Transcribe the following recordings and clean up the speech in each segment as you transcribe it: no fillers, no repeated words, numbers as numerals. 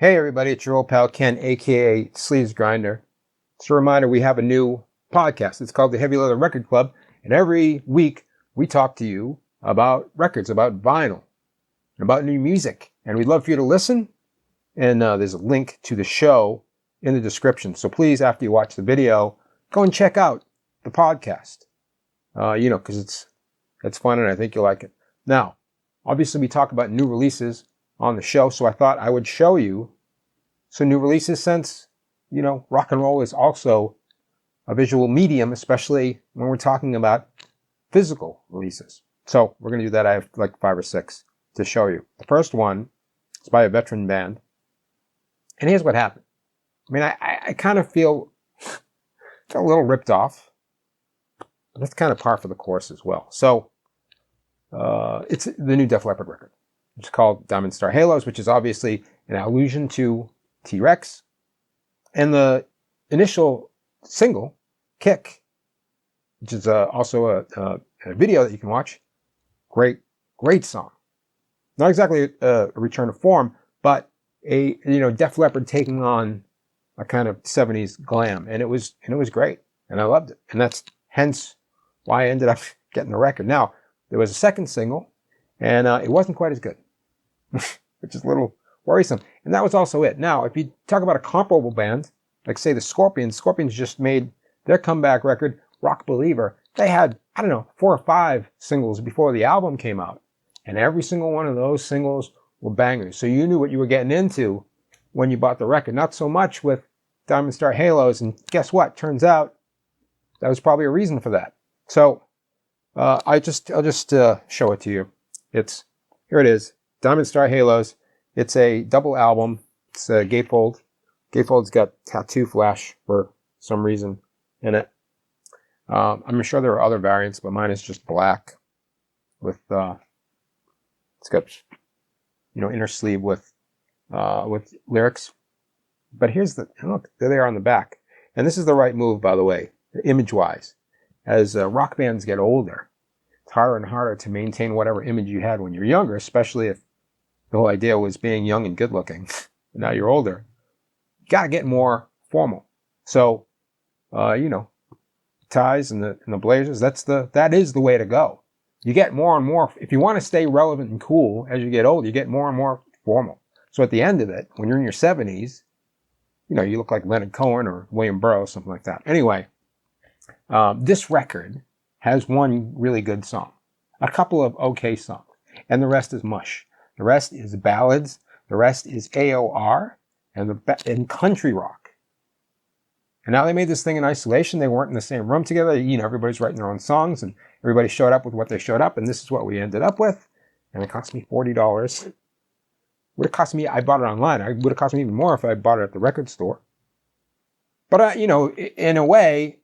Hey everybody, it's your old pal Ken, aka Sleeves Grinder. Just a reminder, we have a new podcast. It's called the Heavy Leather Record Club, and every week we talk to you about records, about vinyl, about new music, and we'd love for you to listen. And there's a link to the show in the description. So please, after you watch the video, go and check out the podcast. Because it's fun and I think you'll like it. Now, obviously we talk about new releases on the show, so I thought I would show you some new releases since, rock and roll is also a visual medium, especially when we're talking about physical releases. So we're going to do that. I have like 5 or 6 to show you. The first one is by a veteran band. And here's what happened. I mean, I kind of feel a little ripped off. But that's kind of par for the course as well. So it's the new Def Leppard record. It's called Diamond Star Halos, which is obviously an allusion to T-Rex. And the initial single, Kick, which is also a video that you can watch, great song. Not exactly a return to form, but a Def Leppard taking on a kind of 70s glam, and it was great, and I loved it, and that's hence why I ended up getting the record. Now there was a second single, and it wasn't quite as good, which is a little worrisome, and that was also it. Now, if you talk about a comparable band, like say the Scorpions just made their comeback record, Rock Believer. They had 4 or 5 singles before the album came out, and every single one of those singles were bangers. So you knew what you were getting into when you bought the record. Not so much with Diamond Star Halos, and guess what? Turns out that was probably a reason for that. So I'll just show it to you. Here it is, Diamond Star Halos. It's a double album. It's a gatefold. Gatefold's got tattoo flash for some reason in it. I'm sure there are other variants, but mine is just black with it's got inner sleeve with lyrics. But here's look, there they are on the back. And this is the right move, by the way, image-wise. As rock bands get older, it's harder and harder to maintain whatever image you had when you're younger, especially if the whole idea was being young and good-looking. Now you're older. You got to get more formal. So, ties and the blazers, that is the way to go. You get more and more, if you want to stay relevant and cool as you get older, you get more and more formal. So at the end of it, when you're in your 70s, you look like Leonard Cohen or William Burroughs, something like that. Anyway, this record has one really good song, a couple of okay songs, and the rest is mush. The rest is ballads. The rest is AOR and country rock. And now they made this thing in isolation. They weren't in the same room together. Everybody's writing their own songs, and everybody showed up with what they showed up, and this is what we ended up with. And it cost me $40. Would have cost me, I bought it online. It would have cost me even more if I bought it at the record store. But, in a way,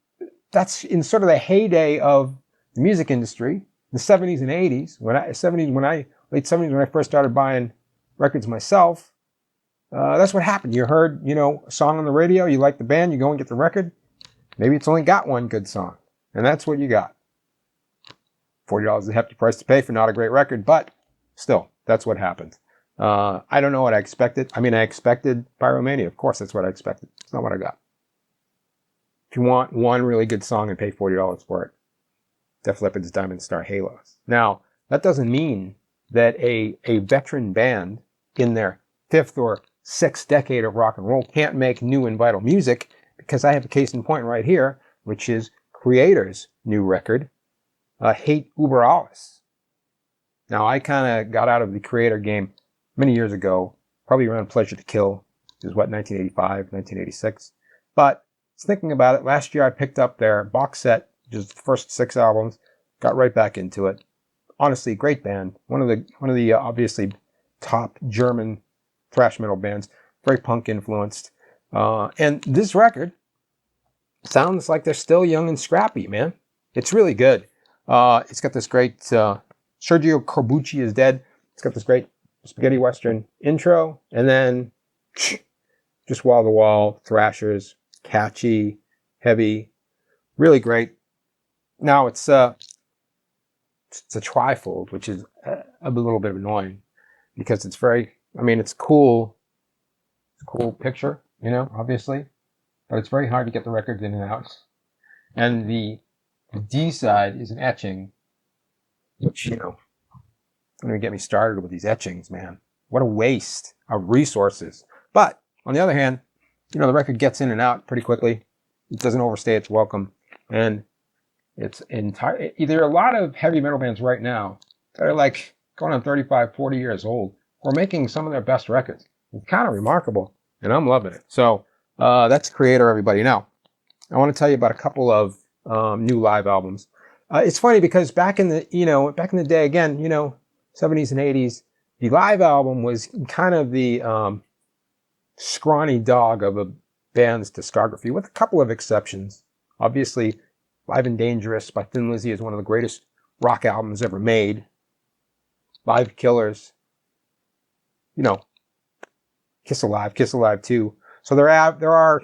that's in sort of the heyday of the music industry, the 70s and 80s. Late 70s when I first started buying records myself, that's what happened. You heard, a song on the radio, you like the band, you go and get the record. Maybe it's only got one good song, and that's what you got. $40 is a hefty price to pay for not a great record, but still, that's what happened. I don't know what I expected. I expected Pyromania. Of course, that's what I expected. It's not what I got. If you want one really good song and pay $40 for it, Def Leppard's Diamond Star Halos. Now, that doesn't mean that a veteran band in their 5th or 6th decade of rock and roll can't make new and vital music, because I have a case in point right here, which is Creator's new record, Hate Uber Alles. Now, I kind of got out of the Creator game many years ago, probably around Pleasure to Kill, is 1985, 1986. But thinking about it, last year I picked up their box set, which is the first 6 albums, got right back into it. Honestly, great band. One of the obviously top German thrash metal bands, very punk influenced. And this record sounds like they're still young and scrappy, man. It's really good. It's got this great Sergio Corbucci is Dead. It's got this great spaghetti western intro, and then just wall-to-wall thrashers, catchy, heavy, really great. Now it's a trifold, which is a little bit annoying because it's very, it's cool cool picture, obviously. But it's very hard to get the records in and out. And the D side is an etching, which, don't even get me started with these etchings, man. What a waste of resources. But on the other hand, the record gets in and out pretty quickly. It doesn't overstay its welcome. And it's there are a lot of heavy metal bands right now that are like going on 35, 40 years old, or making some of their best records. It's kind of remarkable, and I'm loving it. So that's Creator, everybody. Now, I want to tell you about a couple of new live albums. It's funny because back in the day, again, 70s and 80s, the live album was kind of the scrawny dog of a band's discography, with a couple of exceptions. Obviously, Live and Dangerous by Thin Lizzy is one of the greatest rock albums ever made. Live Killers, Kiss Alive 2. So there are,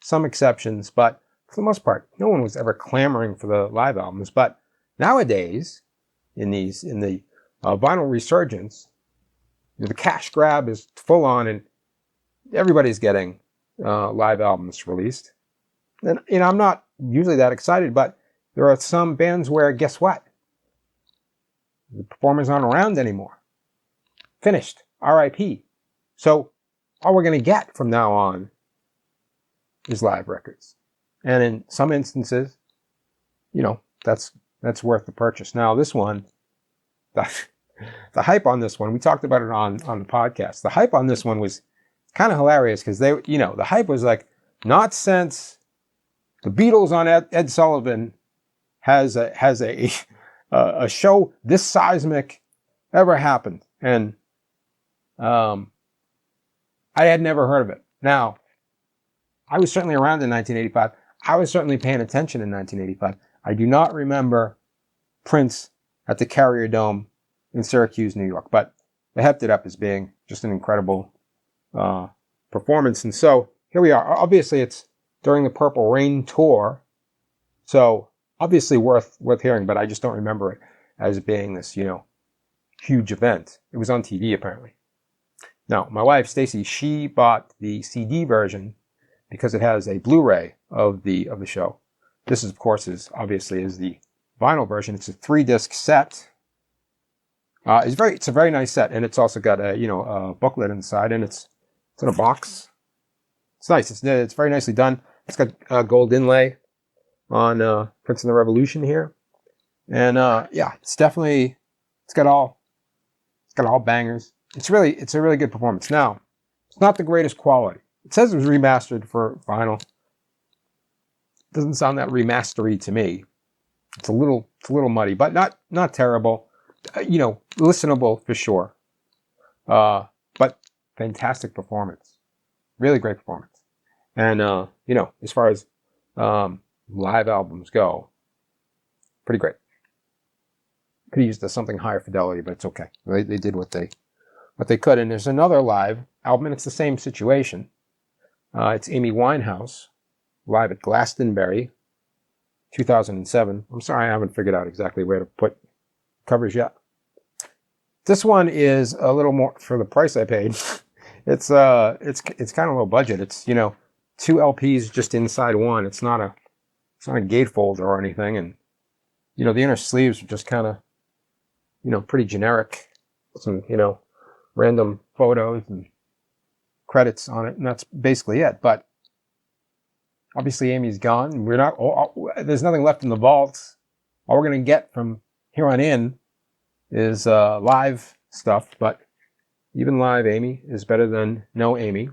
some exceptions, but for the most part, no one was ever clamoring for the live albums. But nowadays, in the vinyl resurgence, the cash grab is full on, and everybody's getting live albums released. And I'm not usually that excited, but there are some bands where, guess what? The performers aren't around anymore. Finished. R.I.P. So all we're going to get from now on is live records. And in some instances, that's worth the purchase. Now, this one, the hype on this one, we talked about it on the podcast. The hype on this one was kind of hilarious because the hype was like, not since the Beatles on Ed Sullivan has a show this seismic ever happened. And I had never heard of it. Now, I was certainly around in 1985. I was certainly paying attention in 1985. I do not remember Prince at the Carrier Dome in Syracuse, New York, but they hyped it up as being just an incredible performance. And so here we are. Obviously, it's during the Purple Rain tour, so obviously worth hearing, but I just don't remember it as being this, huge event. It was on TV, apparently. Now, my wife, Stacy, she bought the CD version because it has a Blu-ray of the show. This, of course, is the vinyl version. It's a 3-disc set. It's a very nice set, and it's also got a booklet inside, and it's in a box. It's nice. It's very nicely done. It's got gold inlay on Prince and the Revolution here, and it's got all bangers. It's a really good performance. Now, it's not the greatest quality. It says it was remastered for vinyl. It doesn't sound that remastery to me. It's a little muddy, but not terrible. Listenable for sure. But fantastic performance. Really great performance. And as far as live albums go, pretty great. Could have used something higher fidelity, but it's okay. They did what they could. And there's another live album, and it's the same situation. It's Amy Winehouse, live at Glastonbury, 2007. I'm sorry, I haven't figured out exactly where to put covers yet. This one is a little more for the price I paid. It's kind of low budget. It's 2 LPs just inside one. It's not a gatefold or anything, and the inner sleeves are just kind of pretty generic. Some random photos and credits on it, and that's basically it. But obviously Amy's gone. There's nothing left in the vaults. All we're going to get from here on in is live stuff, but even live Amy is better than no Amy.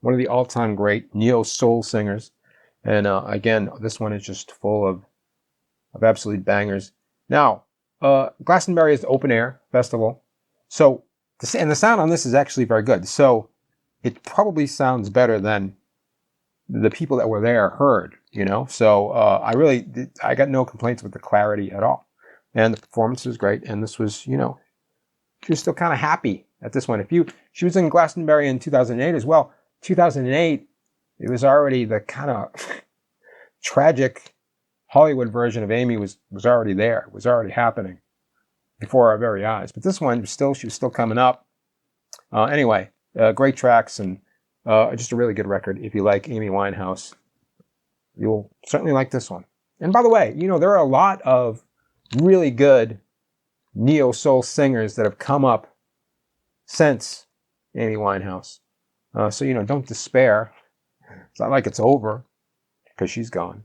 One of the all-time great neo-soul singers. And again, this one is just full of absolute bangers. Now, Glastonbury is the open air festival. So, and the sound on this is actually very good. So, it probably sounds better than the people that were there heard, So, I got no complaints with the clarity at all. And the performance was great. And this was, she was still kind of happy at this one. She was in Glastonbury in 2008 as well. 2008, it was already the kind of tragic Hollywood version of Amy was already there. It was already happening before our very eyes. But this one, she was still coming up. Anyway, Great tracks and just a really good record. If you like Amy Winehouse, you'll certainly like this one. And by the way, there are a lot of really good neo-soul singers that have come up since Amy Winehouse. So, don't despair. It's not like it's over because she's gone.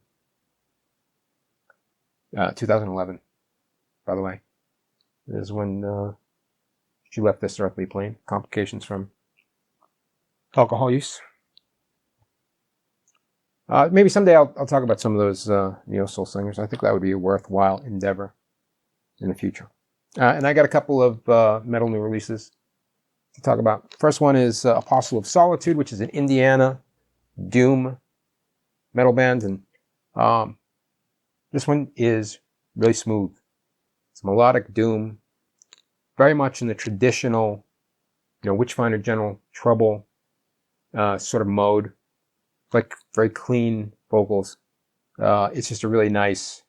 2011, by the way, is when she left this earthly plane. Complications from alcohol use. Maybe someday I'll talk about some of those neo-soul singers. I think that would be a worthwhile endeavor in the future. And I got a couple of metal new releases to talk about. First one is Apostle of Solitude, which is an Indiana doom metal band. And this one is really smooth. It's melodic doom, very much in the traditional, Witchfinder General Trouble sort of mode. Like very clean vocals. It's just a really nice,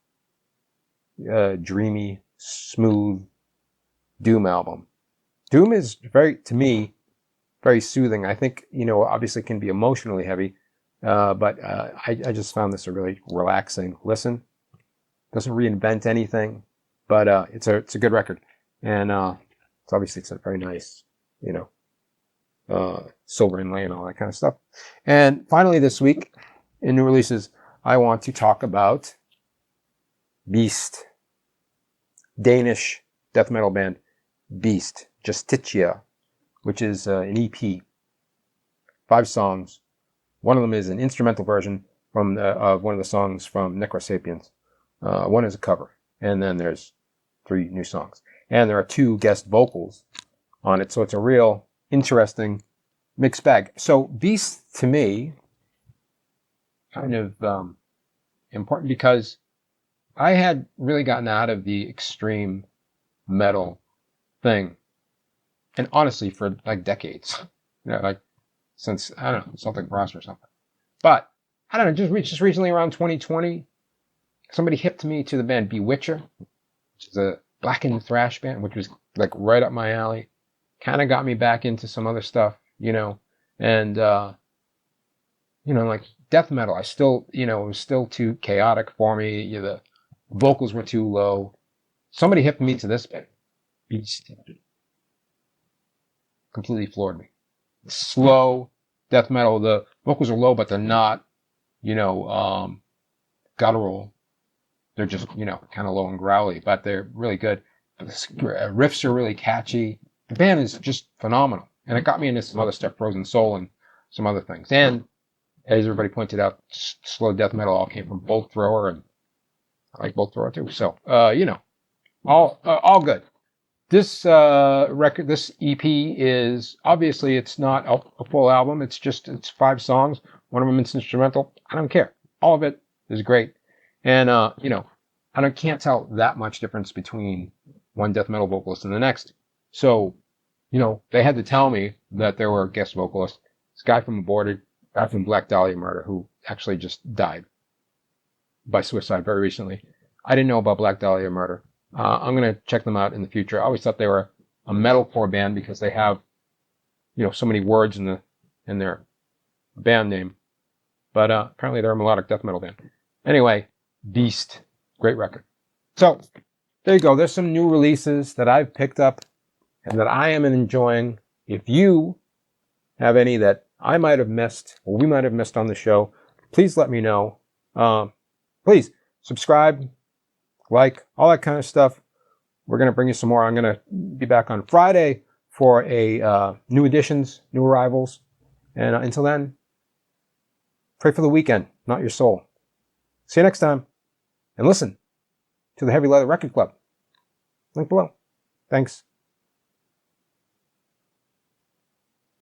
dreamy, smooth doom album. Doom is to me, very soothing. I think, obviously it can be emotionally heavy, but I just found this a really relaxing listen. Doesn't reinvent anything, but it's a good record, and it's a very nice, silver inlay and all that kind of stuff. And finally this week, in new releases, I want to talk about Beast. Danish death metal band Beast, Justitia, which is an EP. 5 songs. One of them is an instrumental version of one of the songs from Necrosapiens. One is a cover. And then there's 3 new songs. And there are 2 guest vocals on it. So it's a real interesting mixed bag. So Beast, to me, kind of important because I had really gotten out of the extreme metal thing. And honestly, for like decades. Like since, I don't know, Celtic Frost or something. But, I don't know, just recently around 2020, somebody hipped me to the band Bewitcher, which is a blackened thrash band, which was like right up my alley. Kind of got me back into some other stuff, and, like death metal, I still, it was still too chaotic for me. The vocals were too low. Somebody hipped me to this band. Beast. Completely floored me. Slow death metal. The vocals are low, but they're not, guttural. They're just, kind of low and growly, but they're really good. The riffs are really catchy. The band is just phenomenal. And it got me into some other stuff, Frozen Soul and some other things. And as everybody pointed out, slow death metal all came from Bolt Thrower, and I like Bolt Thrower too. So, all good. This record, this EP is, obviously it's not a full album. It's 5 songs. One of them is instrumental. I don't care. All of it is great. And, I can't tell that much difference between one death metal vocalist and the next. So, they had to tell me that there were guest vocalists. This guy from Aborted, guy from Black Dahlia Murder, who actually just died by suicide very recently. I didn't know about Black Dahlia Murder. I'm going to check them out in the future. I always thought they were a metalcore band because they have, so many words in their band name. But apparently they're a melodic death metal band. Anyway, Beast. Great record. So, there you go. There's some new releases that I've picked up and that I am enjoying. If you have any that I might have missed or we might have missed on the show, please let me know. Please subscribe, like, all that kind of stuff. We're going to bring you some more. I'm going to be back on Friday for a new editions, new arrivals. And until then, pray for the weekend, not your soul. See you next time. And listen to the Heavy Leather Record Club. Link below. Thanks.